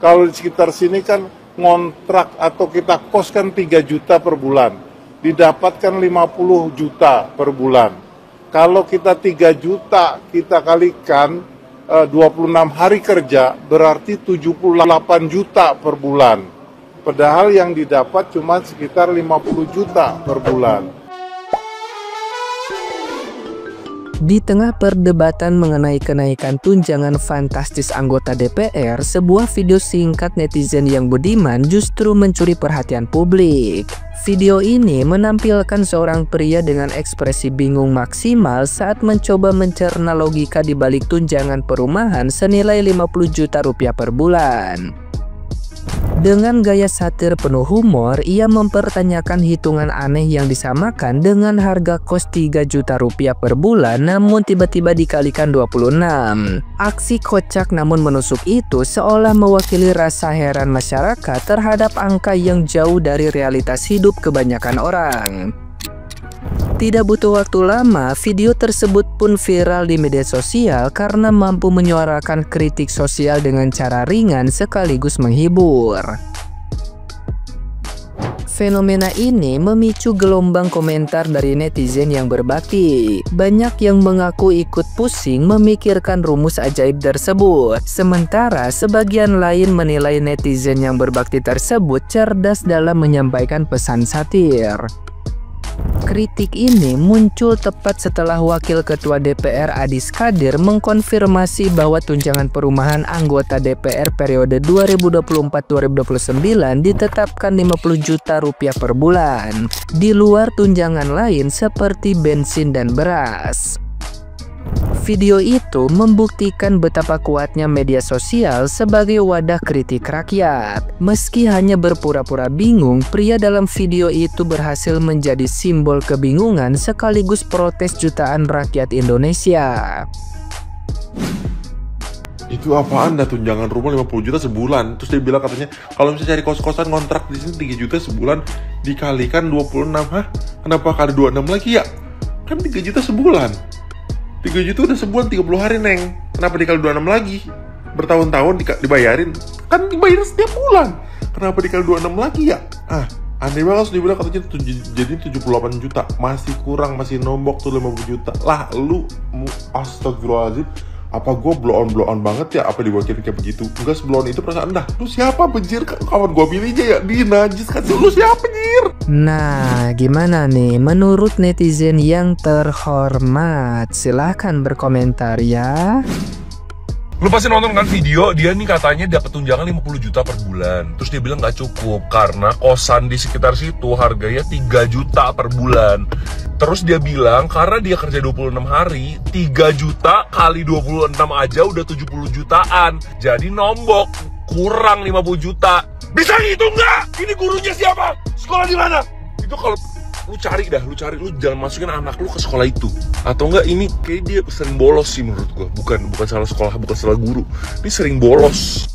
Kalau di sekitar sini kan ngontrak atau kita kos kan 3 juta per bulan, didapatkan 50 juta per bulan. Kalau kita 3 juta kita kalikan 26 hari kerja, berarti 78 juta per bulan. Padahal yang didapat cuma sekitar 50 juta per bulan. Di tengah perdebatan mengenai kenaikan tunjangan fantastis anggota DPR, sebuah video singkat netizen yang budiman justru mencuri perhatian publik. Video ini menampilkan seorang pria dengan ekspresi bingung maksimal saat mencoba mencerna logika di balik tunjangan perumahan senilai 50 juta rupiah per bulan. Dengan gaya satir penuh humor, ia mempertanyakan hitungan aneh yang disamakan dengan harga kos 3 juta rupiah per bulan namun tiba-tiba dikalikan 26. Aksi kocak namun menusuk itu seolah mewakili rasa heran masyarakat terhadap angka yang jauh dari realitas hidup kebanyakan orang. Tidak butuh waktu lama, video tersebut pun viral di media sosial karena mampu menyuarakan kritik sosial dengan cara ringan sekaligus menghibur. Fenomena ini memicu gelombang komentar dari netizen yang berbakti. Banyak yang mengaku ikut pusing memikirkan rumus ajaib tersebut. Sementara sebagian lain menilai netizen yang berbakti tersebut cerdas dalam menyampaikan pesan satir. Kritik ini muncul tepat setelah Wakil Ketua DPR Adis Kadir mengkonfirmasi bahwa tunjangan perumahan anggota DPR periode 2024-2029 ditetapkan 50 juta rupiah per bulan, di luar tunjangan lain seperti bensin dan beras. Video itu membuktikan betapa kuatnya media sosial sebagai wadah kritik rakyat. Meski hanya berpura-pura bingung, pria dalam video itu berhasil menjadi simbol kebingungan sekaligus protes jutaan rakyat Indonesia. Itu apaan dah tunjangan rumah 50 juta sebulan? Terus dia bilang katanya kalau misalnya cari kos-kosan kontrak di sini 3 juta sebulan dikalikan 26. Hah? Kenapa kali 26 lagi ya? Kan 3 juta sebulan. 3 juta udah sebulan 30 hari, Neng. Kenapa dikali 26 lagi? Bertahun-tahun dibayarin. Kan dibayarin setiap bulan. Kenapa dikali 26 lagi ya? Aneh banget, dibilang katanya jadi 78 juta. Masih kurang, masih nombok tuh 50 juta. Lah, lu astagfirullahaladzim. Apa gue blow on banget ya? Apa diwakilin kayak begitu? Enggak, sebelum itu perasaan dah. Lu siapa benjir? Kawan gue pilihnya ya. Di najis kan. Lu siapa benjir? Nah, gimana nih menurut netizen yang terhormat? Silahkan berkomentar ya. Lu pasti nonton kan video, dia nih katanya dapat tunjangan 50 juta per bulan. Terus dia bilang nggak cukup karena kosan di sekitar situ harganya 3 juta per bulan. Terus dia bilang karena dia kerja 26 hari, 3 juta kali 26 aja udah 70 jutaan. Jadi nombok, kurang 50 juta. Bisa gitu nggak? Ini gurunya siapa? Sekolah di mana? Itu kalau lu cari, lu jangan masukin anak lu ke sekolah itu. Atau enggak, ini kayak dia sering bolos sih menurut gua. Bukan salah sekolah, bukan salah guru. Ini sering bolos.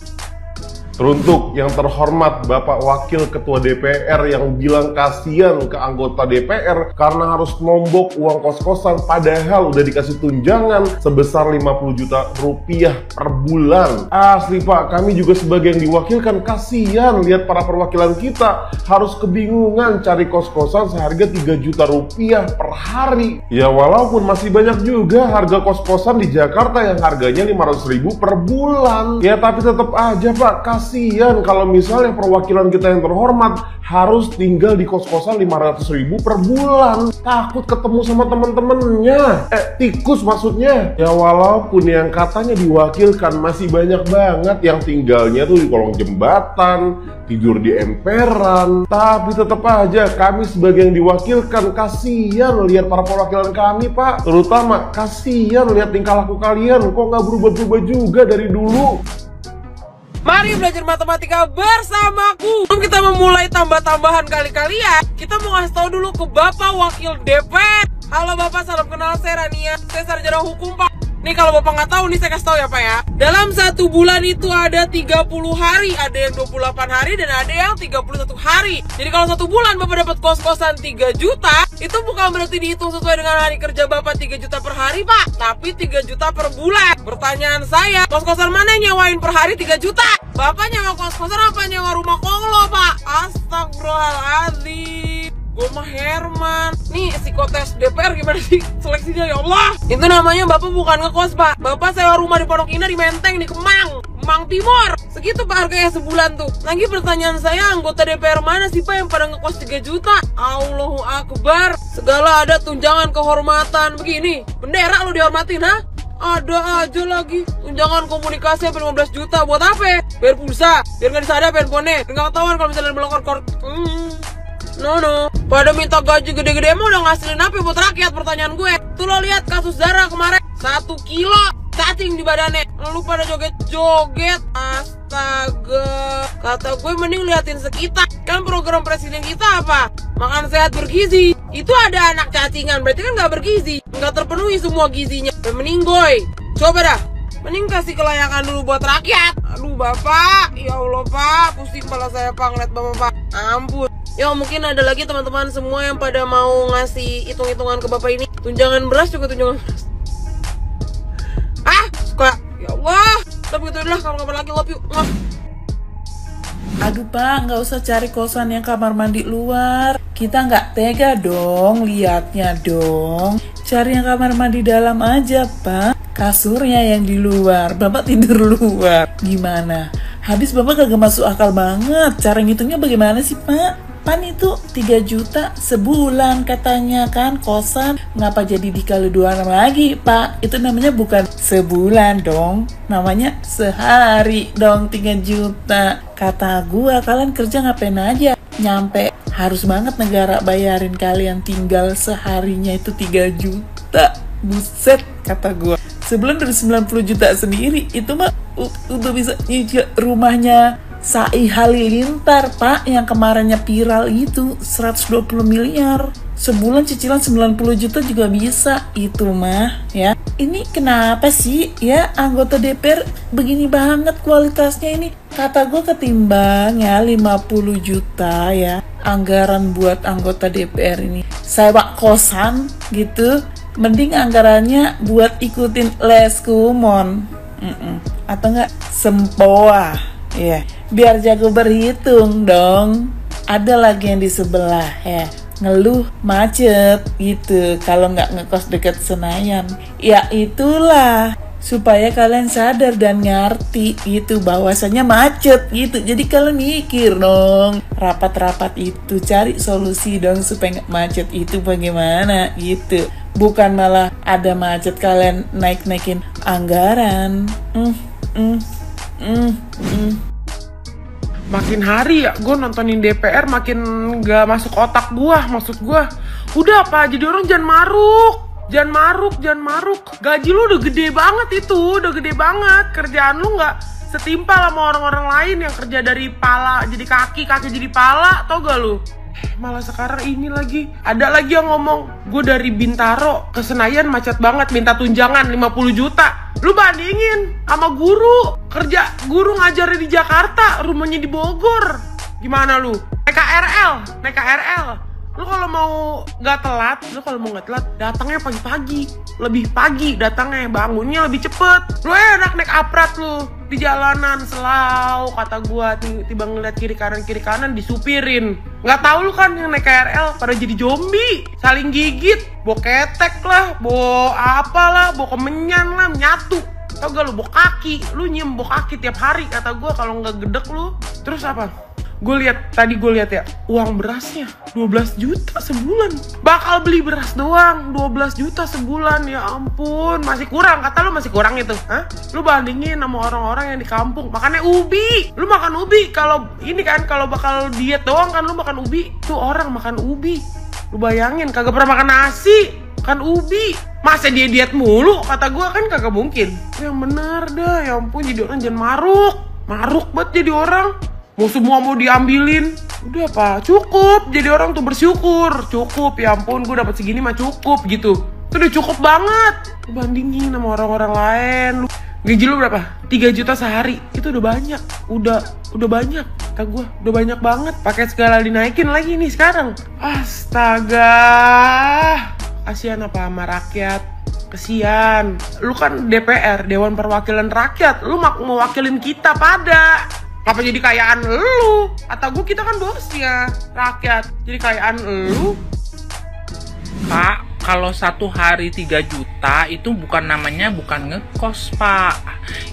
Teruntuk yang terhormat Bapak Wakil Ketua DPR yang bilang kasihan ke anggota DPR karena harus nombok uang kos-kosan padahal udah dikasih tunjangan sebesar 50 juta rupiah per bulan. Asli Pak, kami juga sebagai yang diwakilkan kasihan lihat para perwakilan kita harus kebingungan cari kos-kosan seharga 3 juta rupiah per hari. Ya walaupun masih banyak juga harga kos-kosan di Jakarta yang harganya 500.000 per bulan. Ya tapi tetap aja Pak, kasihan kalau misalnya perwakilan kita yang terhormat harus tinggal di kos-kosan 500.000 per bulan. Takut ketemu sama temen-temennya. Tikus maksudnya. Ya walaupun yang katanya diwakilkan masih banyak banget yang tinggalnya tuh di kolong jembatan, tidur di emperan. Tapi tetap aja kami sebagai yang diwakilkan kasihan lihat para perwakilan kami Pak. Terutama kasihan lihat tingkah laku kalian kok nggak berubah-ubah juga dari dulu. Mari belajar matematika bersamaku. Sebelum kita memulai tambah-tambahan kali-kalian, kita mau ngasih tahu dulu ke Bapak Wakil DPR. Halo Bapak, salam kenal, saya Rania. Saya sarjana hukum Pak. Nih kalau Bapak nggak tahu nih saya kasih tahu ya Pak ya. Dalam 1 bulan itu ada 30 hari, ada yang 28 hari dan ada yang 31 hari. Jadi kalau 1 bulan Bapak dapat kos-kosan 3 juta, itu bukan berarti dihitung sesuai dengan hari kerja Bapak 3 juta per hari Pak, tapi 3 juta per bulan. Pertanyaan saya, kos-kosan mana yang nyewain per hari 3 juta? Bapak nyewa kos-kosan apa nyewa rumah konglo Pak? Astagfirullahaladzim. Gue mah Herman. Nih psikotes DPR gimana sih seleksinya ya Allah. Itu namanya Bapak bukan ngekos Pak. Bapak sewa rumah di Pondok Indah di Menteng di Kemang Timur. Segitu Pak harganya sebulan tuh. Lagi pertanyaan saya, anggota DPR mana sih Pak yang pada ngekos 3 juta? Allahu Akbar. Segala ada tunjangan kehormatan. Begini, bendera lu dihormatin ha? Ada aja lagi tunjangan komunikasi sampai 15 juta. Buat apa? Biar pulsa, biar gak disadap handphonenya, nggak ketahuan kalau misalnya belum No, pada minta gaji gede-gede emang udah ngasilin apa buat rakyat? Pertanyaan gue. Tuh lo lihat kasus Zara kemarin 1 kilo cacing di badannya, lalu pada joget-joget. Astaga, kata gue mending liatin sekitar. Kan program presiden kita apa? Makan sehat bergizi. Itu ada anak cacingan, berarti kan nggak bergizi, nggak terpenuhi semua gizinya. Mending goy, coba dah, mending kasih kelayakan dulu buat rakyat. Aduh Bapak, ya Allah Pak, pusing kepala saya Pak ngeliat Bapak Pak. Ampun. Ya mungkin ada lagi teman-teman semua yang pada mau ngasih hitung-hitungan ke Bapak ini. Tunjangan beras juga tunjangan beras. Suka. Ya Allah. Tapi gitu lah, kapan-kapan lagi love you. Aduh Pak, nggak usah cari kosan yang kamar mandi luar. Kita nggak tega dong, liatnya dong. Cari yang kamar mandi dalam aja Pak. Kasurnya yang di luar, Bapak tidur luar. Gimana? Habis Bapak kagak masuk akal banget. Cara ngitungnya bagaimana sih Pak? Pan itu 3 juta sebulan katanya kan kosan. Ngapa jadi dikali 2 lagi Pak? Itu namanya bukan sebulan dong, namanya sehari dong 3 juta. Kata gua kalian kerja ngapain aja, nyampe harus banget negara bayarin kalian tinggal seharinya itu 3 juta. Buset kata gua. Sebulan dari 90 juta sendiri itu mah udah bisa nyicil rumahnya Sai Halilintar Pak, yang kemarinnya viral itu 120 miliar. Sebulan cicilan 90 juta juga bisa itu mah ya. Ini kenapa sih ya anggota DPR begini banget kualitasnya ini? Kata gue ketimbang ya 50 juta ya anggaran buat anggota DPR ini sewa kosan gitu, mending anggarannya buat ikutin les kumon atau enggak sempoa ya, biar jago berhitung dong. Ada lagi yang di sebelah ya ngeluh macet gitu kalau nggak ngekos deket Senayan. Ya itulah supaya kalian sadar dan ngerti gitu bahwasanya macet gitu. Jadi kalian mikir dong, rapat-rapat itu cari solusi dong supaya nggak macet itu bagaimana gitu. Bukan malah ada macet kalian naik-naikin anggaran. Makin hari ya gue nontonin DPR makin gak masuk otak gue. Maksud gue, udah apa jadi orang jangan maruk. Gaji lu udah gede banget itu, udah gede banget. Kerjaan lu gak setimpal sama orang-orang lain yang kerja dari pala jadi kaki jadi pala, tau gak lu? Malah sekarang ini lagi ada lagi yang ngomong, gue dari Bintaro ke Senayan macet banget, minta tunjangan 50 juta. Lu bandingin sama guru ngajar di Jakarta, rumahnya di Bogor. Gimana lu? Naik KRL. Lu kalau mau nggak telat, datangnya pagi-pagi, lebih pagi datangnya, bangunnya lebih cepet. Lu enak naik aprat lu di jalanan selau, kata gua tiba ngeliat kiri kanan disupirin. Nggak tahu lu kan yang naik KRL pada jadi zombie, saling gigit, bawa ketek lah, bawa apalah, bawa kemenyan lah, nyatu. Tau gak lu, bawa kaki, lu nyiem bawa kaki tiap hari, kata gua kalau nggak gedek lu. Terus apa? Tadi gue lihat ya, uang berasnya 12 juta sebulan. Bakal beli beras doang 12 juta sebulan. Ya ampun, masih kurang. Kata lu masih kurang itu, hah? Lu bandingin sama orang-orang yang di kampung makannya ubi. Lu makan ubi, kalau ini kan kalau bakal diet doang kan lu makan ubi. Tuh orang makan ubi, lu bayangin kagak pernah makan nasi, kan ubi. Masa dia diet mulu? Kata gue kan kagak mungkin. Yang bener dah, ya ampun, jadi orang jangan maruk banget jadi orang. Mau semua mau diambilin, udah apa? Cukup, jadi orang tuh bersyukur. Cukup, ya ampun, gue dapat segini mah cukup gitu. Itu udah cukup banget. Lu bandingin sama orang-orang lain. Gaji lu berapa? 3 juta sehari. Itu udah banyak. Udah banyak. Kata gue, udah banyak banget. Pakai segala dinaikin lagi nih sekarang. Astaga. Kasian apa sama rakyat? Kesian. Lu kan DPR, Dewan Perwakilan Rakyat. Lu mewakilin kita pada. Apa jadi kayaan lu? Atau gue, kita kan bosnya rakyat. Jadi kayaan lu? Pak, kalau satu hari 3 juta itu bukan ngekos, Pak.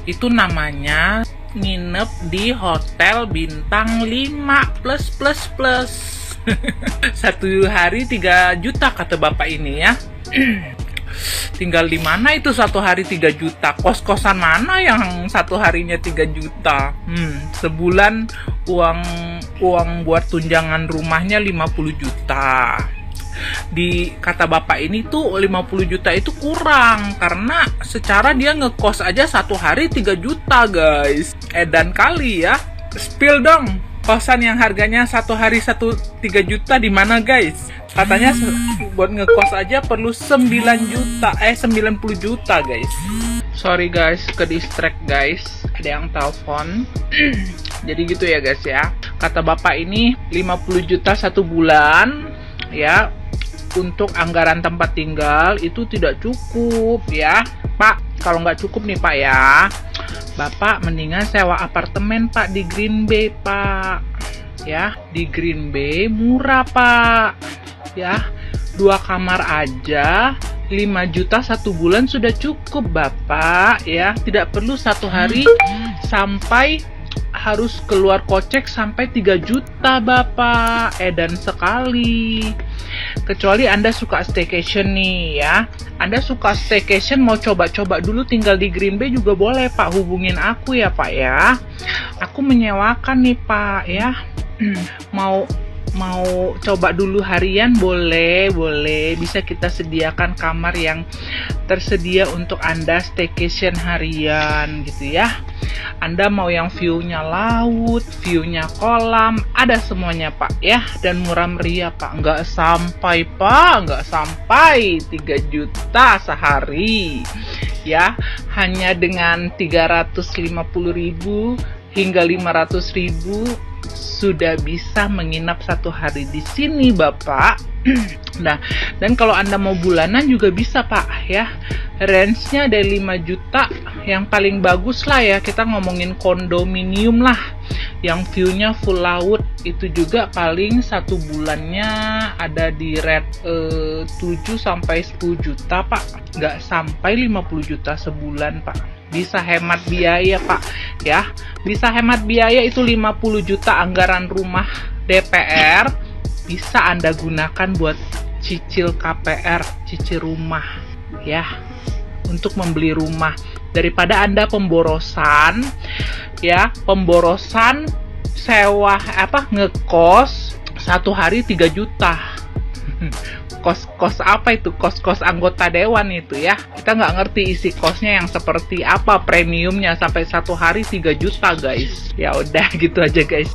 Itu namanya nginep di hotel bintang 5 plus. Satu hari 3 juta kata bapak ini ya. Tinggal di mana itu satu hari 3 juta? Kos-kosan mana yang satu harinya 3 juta? Sebulan uang buat tunjangan rumahnya 50 juta. Di kata bapak ini tuh 50 juta itu kurang, karena secara dia ngekos aja satu hari 3 juta guys. Edan kali ya. Spill dong, kosan yang harganya satu hari 3 juta di mana guys? Katanya buat ngekos aja perlu 90 juta guys. Sorry guys, ke distract guys, ada yang telepon. Jadi gitu ya guys ya. Kata bapak ini 50 juta satu bulan ya. Untuk anggaran tempat tinggal itu tidak cukup ya Pak. Kalau nggak cukup nih Pak ya, Bapak mendingan sewa apartemen Pak di Green Bay Pak. Ya, di Green Bay murah Pak. Ya, 2 kamar aja 5 juta satu bulan sudah cukup Bapak ya. Tidak perlu satu hari sampai harus keluar kocek sampai 3 juta Bapak. Edan sekali. Kecuali Anda suka staycation nih ya. Anda suka staycation, mau coba-coba dulu tinggal di Green Bay juga boleh Pak. Hubungin aku ya Pak ya. Aku menyewakan nih Pak ya. Mau coba dulu harian boleh. Bisa kita sediakan kamar yang tersedia untuk Anda staycation harian gitu ya. Anda mau yang view-nya laut, view-nya kolam, ada semuanya Pak ya. Dan murah meriah Pak. Nggak sampai Pak, nggak sampai 3 juta sehari ya. Hanya dengan 350.000 hingga 500.000 sudah bisa menginap satu hari di sini Bapak. Nah, dan kalau Anda mau bulanan juga bisa Pak ya. Range-nya dari 5 juta yang paling bagus lah ya. Kita ngomongin kondominium lah, yang view-nya full laut. Itu juga paling satu bulannya ada di rate 7 sampai 10 juta Pak. Nggak sampai 50 juta sebulan Pak. Bisa hemat biaya Pak ya. Bisa hemat biaya. Itu 50 juta anggaran rumah DPR bisa Anda gunakan buat cicil KPR, cicil rumah ya, untuk membeli rumah, daripada Anda pemborosan ya. Pemborosan sewa ngekos satu hari 3 juta. Kos-kos apa itu? Kos-kos anggota dewan itu ya. Kita nggak ngerti isi kosnya yang seperti apa, premiumnya sampai satu hari 3 juta guys. Ya udah gitu aja guys.